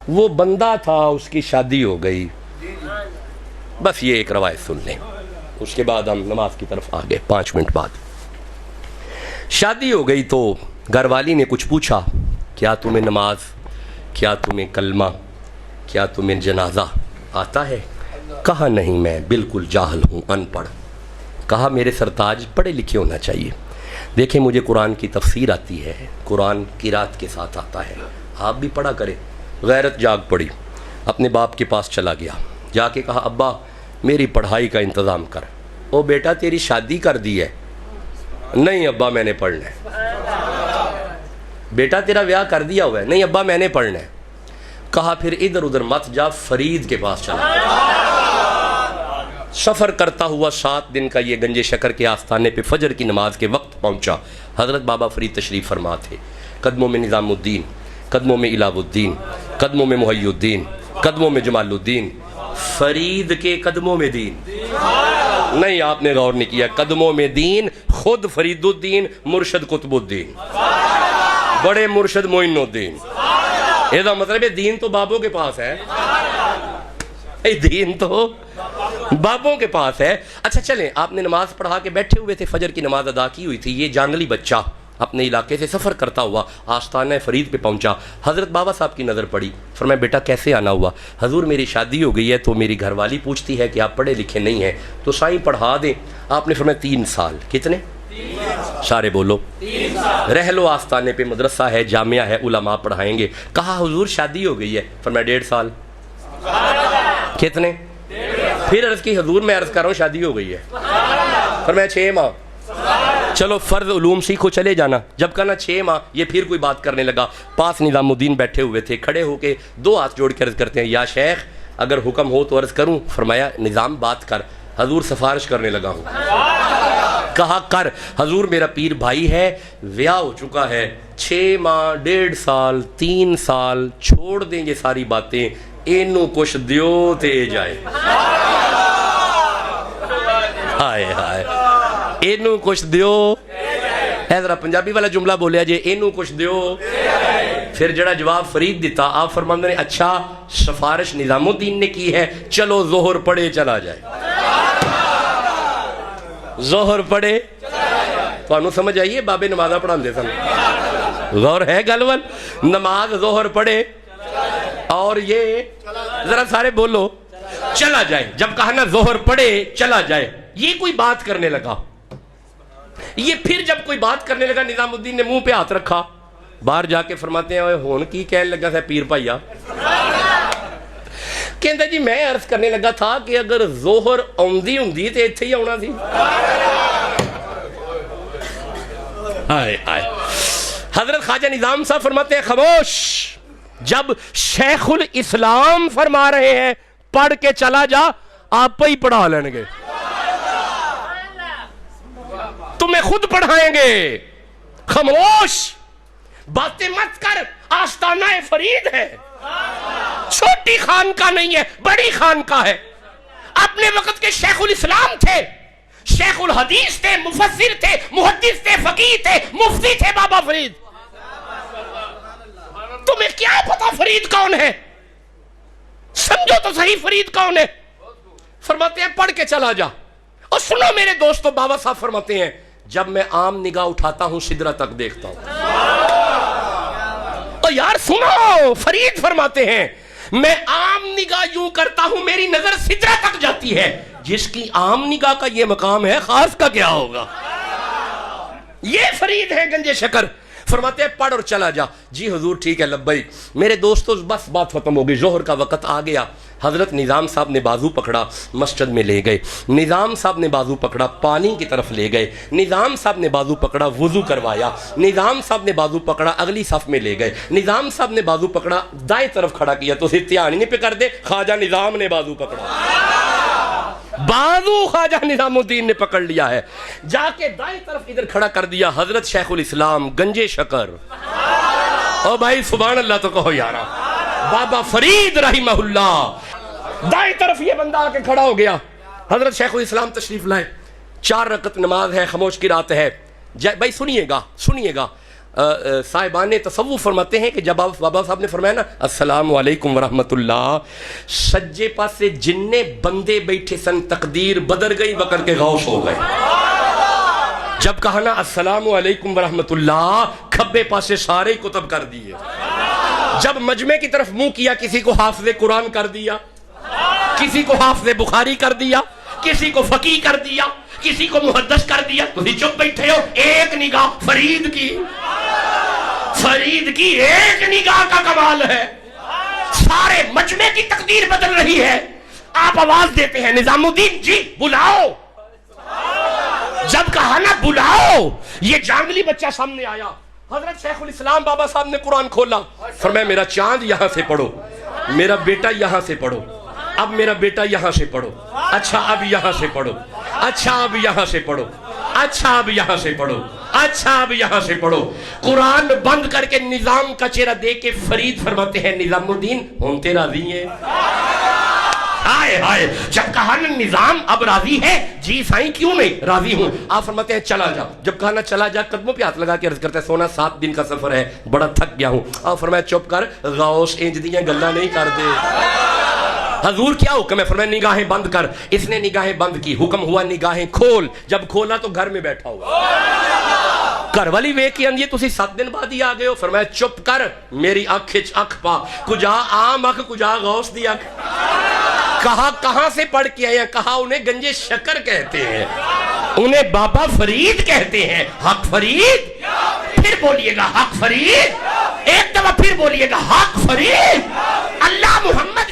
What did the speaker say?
وہ بندہ تھا، اس کی شادی ہو گئی. بس یہ ایک روایت سن لیں، اس کے بعد ہم نماز کی طرف آگے. 5 منٹ بعد شادی ہو گئی تو گھر والی نے کچھ پوچھا، کیا تمہیں نماز، کیا تمہیں کلمہ، کیا تمہیں جنازہ آتا ہے؟ کہا نہیں، میں بالکل جاہل ہوں، ان پڑھ. کہا میرے سرتاج پڑھے لکھے ہونا چاہیے. دیکھیں مجھے قرآن کی تفسیر آتی ہے، قرآن قرات کے ساتھ آتا ہے، آپ بھی پڑھا کریں. غیرت جاگ پڑی، اپنے باپ کے پاس چلا گیا، جا کے کہا ابا میری پڑھائی کا انتظام کر. او بیٹا تیری شادی کر دی ہے؟ نہیں ابا میں نے پڑھنا ہے. بیٹا تیرا بیاہ کر دیا ہوا ہے؟ نہیں ابا میں نے پڑھنا ہے. کہا پھر ادھر ادھر مت جا، فرید کے پاس چلا. سفر کرتا ہوا 7 دن کا یہ گنج شکر کے آستانے پہ فجر کی نماز کے وقت پہنچا. حضرت بابا فرید تشریف فرما تھے. قدموں میں نظام الدین، قدموں میں الہ الدین، قدموں میں محی الدین، قدموں میں جمال الدین. فرید کے قدموں میں دین. نہیں آپ نے غور نہیں کیا، قدموں میں دین خود فرید الدین مرشد قطب الدین، بڑے مرشد معین الدین. یہ مطلب ہے دین تو بابوں کے پاس ہے، دین تو بابوں کے پاس ہے. اچھا چلیں، آپ نے نماز پڑھا کے بیٹھے ہوئے تھے، فجر کی نماز ادا کی ہوئی تھی. یہ جانگلی بچہ اپنے علاقے سے سفر کرتا ہوا آستانہ فرید پہ پہنچا. حضرت بابا صاحب کی نظر پڑی، فرمایا بیٹا کیسے آنا ہوا؟ حضور میری شادی ہو گئی ہے تو میری گھر والی پوچھتی ہے کہ آپ پڑھے لکھے نہیں ہیں تو سائیں پڑھا دیں. آپ نے فرمایا 3 سال. کتنے؟ سارے بولو. 3 سال. رہ لو، آستانے پہ مدرسہ ہے، جامعہ ہے، علماء پڑھائیں گے. کہا حضور شادی ہو گئی ہے. فرمایا 1.5 سال. کتنے؟ پھر عرض کی حضور میں عرض کر رہا ہوں شادی ہو گئی ہے. فرمایا 6 ماہ. چلو فرض علوم سیکھو چلے جانا. جب کہنا 6 ماہ، یہ پھر کوئی بات کرنے لگا. پاس نظام الدین بیٹھے ہوئے تھے، کھڑے ہو کے 2 ہاتھ جوڑ کے عرض کرتے ہیں یا شیخ اگر حکم ہو تو عرض کروں؟ فرمایا نظام بات کر. حضور سفارش کرنے لگا ہوں. کہا کر. حضور میرا پیر بھائی ہے، بیاہ ہو چکا ہے، 6 ماہ 1.5 سال 3 سال چھوڑ دیں یہ ساری باتیں، اینو کچھ دیو تے جائے. ہائے ہائے، اینو کچھ دیو. اے ذرا پنجابی والا جملہ بولیا جے، اینو کچھ دیو. پھر جڑا جواب فرید دیتا، آپ فرماندے نے اچھا سفارش نظام الدین نے کی ہے، چلو ظہر پڑھے چلا جائے. ظہر پڑھے تو انہوں سمجھ آئیے بابے نمازہ پڑھان دے سن. غور ہے گلول، نماز ظہر پڑھے اور یہ ذرا سارے بولو چلا جائے. جب کہا نا ظہر پڑھے چلا جائے، یہ کوئی بات کرنے لگا. یہ پھر جب کوئی بات کرنے لگا نظام الدین نے منہ پہ ہاتھ رکھا. باہر جا کے فرماتے ہیں ہون کی کہنے لگا تھا پیر بھائیا؟ کہندا جی میں عرض کرنے لگا تھا کہ اگر ظہر اوندی ہوندی تے ایتھے ہی آنا سی. ہائے ہائے. حضرت خواجہ نظام صاحب فرماتے ہیں خاموش، جب شیخ الاسلام فرما رہے ہیں پڑھ کے چلا جا، آپ ہی پڑھا لیں گے، تمہیں خود پڑھائیں گے. خاموش، باتیں مت کر، آستانہ فرید ہے، چھوٹی خانقاہ نہیں ہے، بڑی خانقاہ ہے. اپنے وقت کے شیخ الاسلام تھے، شیخ الحدیث تھے، مفسر تھے، محدث تھے، فقیہ تھے، مفتی تھے بابا فرید. تمہیں کیا پتا فرید کون ہے؟ سمجھو تو صحیح فرید کون ہے. فرماتے ہیں پڑھ کے چلا جا. اور سنو میرے دوستو، بابا صاحب فرماتے ہیں جب میں عام نگاہ اٹھاتا ہوں سدرہ تک دیکھتا ہوں. اور یار سنو، فرید فرماتے ہیں میں عام نگاہ یوں کرتا ہوں میری نظر سدرہ تک جاتی ہے. جس کی عام نگاہ کا یہ مقام ہے، خاص کا کیا ہوگا؟ یہ فرید ہے گنج شکر. فرماتے ہیں پڑھ اور چلا جا. جی حضور ٹھیک ہے لبیک. میرے دوستو بس بات ختم ہو گئی، ظہر کا وقت آ گیا. حضرت نظام صاحب نے بازو پکڑا، مسجد میں لے گئے. نظام صاحب نے بازو پکڑا، پانی کی طرف لے گئے. نظام صاحب نے بازو پکڑا، وضو کروایا. نظام صاحب نے بازو پکڑا، اگلی صف میں لے گئے. نظام صاحب نے بازو پکڑا، دائیں طرف کھڑا کیا تو اسے دھیان ہی نہیں پہ کر دے، خواجہ نظام نے بازو پکڑا، بازو خواجہ نظام الدین نے پکڑ لیا ہے. جا کے دائیں طرف ادھر کھڑا کر دیا حضرت شیخ الاسلام گنج شکر. او بھائی سبحان اللہ تو کہو یارا. بابا فرید رحمہ اللہ. دائیں طرف یہ بندہ آ کے کھڑا ہو گیا. حضرت شیخ الاسلام تشریف لائے. 4 رکعت نماز ہے، خاموش کی رات ہے. بھائی سنیے گا سنیے گا. صاحبان تصوف فرماتے ہیں کہ جب بابا صاحب نے فرمایا نا السلام علیکم ورحمت اللہ، سجے پاسے جننے بندے بیٹھے سن تقدیر بدل گئی بکر کے غوث ہو گئے۔ جب کہا نا السلام علیکم ورحمت اللہ، کھبے پاسے سارے کتب کر دیے۔ جب مجمع کی طرف منہ کیا، کسی کو حافظ قرآن کر دیا، کسی کو حافظ بخاری کر دیا، کسی کو فقیہ کر دیا، کسی کو محدث کر دیا۔ تسی چپ بیٹھے ہو، ایک نگاہ فرید کی، فرید کی ایک نگاہ کا کمال ہے، سارے مجمع کی تقدیر بدل رہی ہے۔ آپ آواز دیتے ہیں نظام الدین جی بلاؤ، جب کہا نا بلاؤ، یہ جانگلی بچہ سامنے آیا۔ حضرت شیخ الاسلام بابا صاحب نے قرآن کھولا، فرمایا میرا چاند یہاں سے پڑھو، میرا بیٹا یہاں سے پڑھو، اب میرا بیٹا یہاں سے پڑھو، اچھا اب یہاں سے پڑھو، اچھا اب یہاں سے پڑھو، اچھا اب یہاں سے پڑھو، اچھا اب یہاں سے پڑھو۔ قرآن بند کر کے نظام کا چہرہ دیکھ کے فرید فرماتے ہیں نظام الدین ہم تے راضی ہیں؟ آئے آئے، جب کہا نا نظام اب راضی ہے؟ جی سائیں کیوں نہیں راضی ہوں؟ آپ فرماتے ہیں چلا جا۔ جب کہا نا چلا جا، قدموں پہ ہاتھ لگا کے عرض کرتا ہے سونا 7 دن کا سفر ہے، بڑا تھک گیا ہوں۔ آپ فرمایا چپ کر، غوث انج دیاں گلاں نہیں کر دے۔ حضور کیا حکم ہے؟ فرمایا نگاہیں بند کر۔ اس نے نگاہیں بند کی، حکم ہوا نگاہیں کھول۔ جب کھولا تو گھر میں بیٹھا ہوا، گھر والی ویکھ کے اندھی تسی 7 دن بعد ہی آ گئے ہو۔ فرمایا چپ کر، میری اکھ وچ اکھ پا، کجا عام اکھ کجا غوث دی اکھ۔ کہا کہاں سے پڑھ کے آئے ہیں؟ کہا انہیں گنجے شکر کہتے ہیں، انہیں بابا فرید کہتے ہیں۔ حق فرید، پھر بولیے گا حق فرید، ایک دفعہ پھر بولیے گا حق فرید۔ اللہ محمد